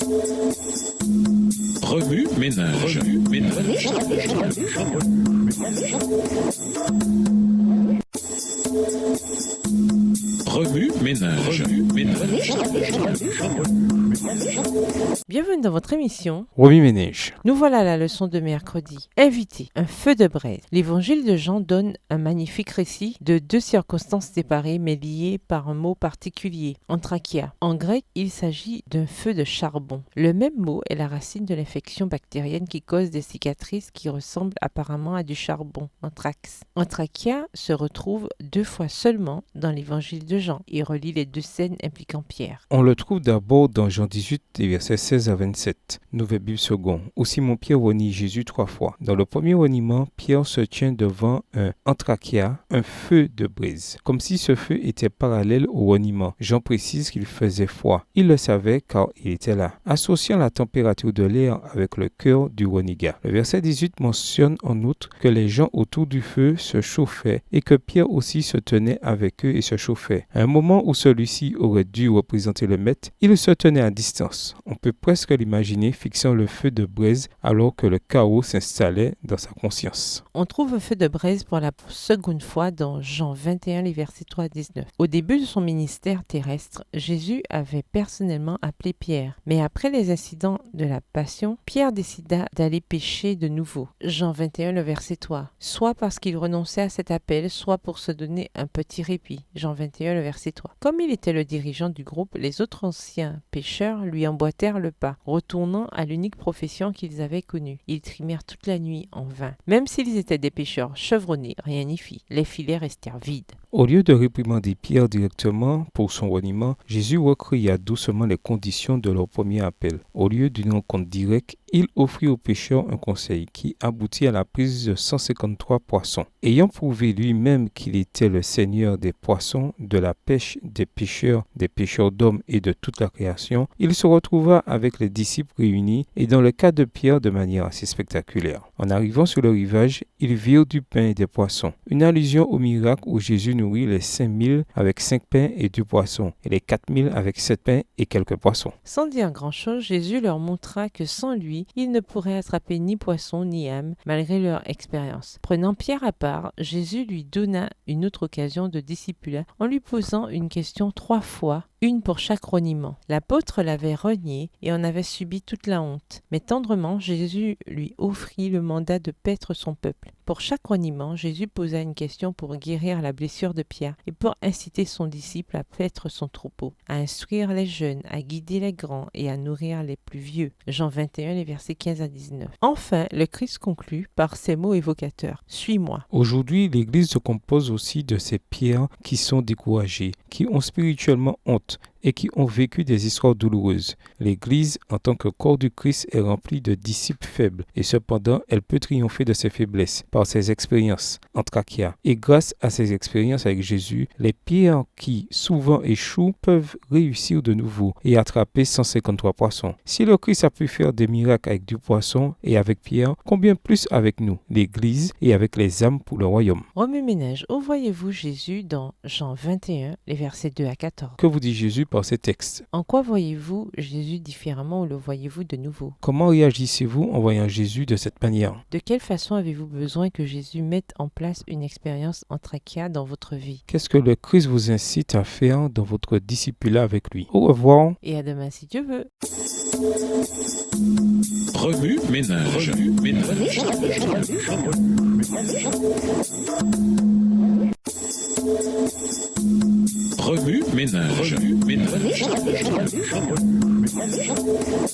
Remue ménage. Remue ménage. Bienvenue dans votre émission. Remue ménage. Nous voilà à la leçon de mercredi. Invité, un feu de braise. L'évangile de Jean donne un magnifique récit de deux circonstances séparées mais liées par un mot particulier, anthrachia. En grec, il s'agit d'un feu de charbon. Le même mot est la racine de l'infection bactérienne qui cause des cicatrices qui ressemblent apparemment à du charbon, anthrax. Anthrachia se retrouve 2 fois seulement dans l'évangile de Jean et relie les 2 scènes impliquant Pierre. On le trouve d'abord dans Jean 18, les versets 16 à 27, Nouvelle Bible seconde, où Simon-Pierre renie Jésus 3 fois. Dans le premier reniement, Pierre se tient devant un anthrachia, un feu de braise, comme si ce feu était parallèle au reniement. Jean précise qu'il faisait froid. Il le savait car il était là, associant la température de l'air avec le cœur du renégat. Le verset 18 mentionne en outre que les gens autour du feu se chauffaient et que Pierre aussi se tenait avec eux et se chauffait. À un moment où celui-ci aurait dû représenter le maître, il se tenait à distance. On peut presque l'imaginer fixant le feu de braise alors que le chaos s'installait dans sa conscience. On trouve un feu de braise pour la seconde fois dans Jean 21, les versets 3 à 19. Au début de son ministère terrestre, Jésus avait personnellement appelé Pierre. Mais après les incidents de la Passion, Pierre décida d'aller pécher de nouveau. Jean 21, le verset 3. Soit parce qu'il renonçait à cet appel, soit pour se donner un petit répit. Jean 21, le verset 3. Comme il était le dirigeant du groupe, les autres anciens pécheurs lui emboîtèrent le pas, retournant à l'unique profession qu'ils avaient connue. Ils trimèrent toute la nuit en vain. Même s'ils étaient des pécheurs chevronnés, rien n'y fit. Les filets restèrent vides. Au lieu de réprimander Pierre directement pour son reniement, Jésus recria doucement les conditions de leur premier appel. Au lieu d'une rencontre directe, il offrit aux pécheurs un conseil qui aboutit à la prise de 153 poissons. Ayant prouvé lui-même qu'il était le Seigneur des poissons, de la pêche, des pêcheurs d'hommes et de toute la création, il se retrouva avec les disciples réunis et dans le cas de Pierre de manière assez spectaculaire. En arrivant sur le rivage, ils virent du pain et des poissons. Une allusion au miracle où Jésus nourrit les 5000 avec 5 pains et 2 poissons et les 4000 avec 7 pains et quelques poissons. Sans dire grand-chose, Jésus leur montra que sans lui, ils ne pourraient attraper ni poisson ni âme, malgré leur expérience. Prenant Pierre à part, Jésus lui donna une autre occasion de discipulat en lui posant une question 3 fois, une pour chaque reniement. L'apôtre l'avait renié et en avait subi toute la honte. Mais tendrement, Jésus lui offrit le mandat de paître son peuple. Pour chaque reniement, Jésus posa une question pour guérir la blessure de Pierre et pour inciter son disciple à paître son troupeau, à instruire les jeunes, à guider les grands et à nourrir les plus vieux. Jean 21, les versets 15 à 19. Enfin, le Christ conclut par ces mots évocateurs. « Suis-moi ». Aujourd'hui, l'Église se compose aussi de ces pierres qui sont découragées, qui ont spirituellement honte et qui ont vécu des histoires douloureuses. L'Église, en tant que corps du Christ, est remplie de disciples faibles et cependant, elle peut triompher de ses faiblesses par ses expériences anthrachia. Et grâce à ces expériences avec Jésus, les pierres qui souvent échouent peuvent réussir de nouveau et attraper 153 poissons. Si le Christ a pu faire des miracles avec du poisson et avec Pierre, combien plus avec nous, l'Église et avec les âmes pour le royaume. Remue ménage, où voyez-vous Jésus dans Jean 21, les versets 2 à 14? Que vous dit Jésus par ces textes? En quoi voyez-vous Jésus différemment ou le voyez-vous de nouveau? Comment réagissez-vous en voyant Jésus de cette manière? De quelle façon avez-vous besoin que Jésus mette en place une expérience anthrachia dans votre vie? Qu'est-ce que le Christ vous incite à faire dans votre discipulat avec lui? Au revoir. Et à demain si Dieu veut. Remue ménage. Remue ménage.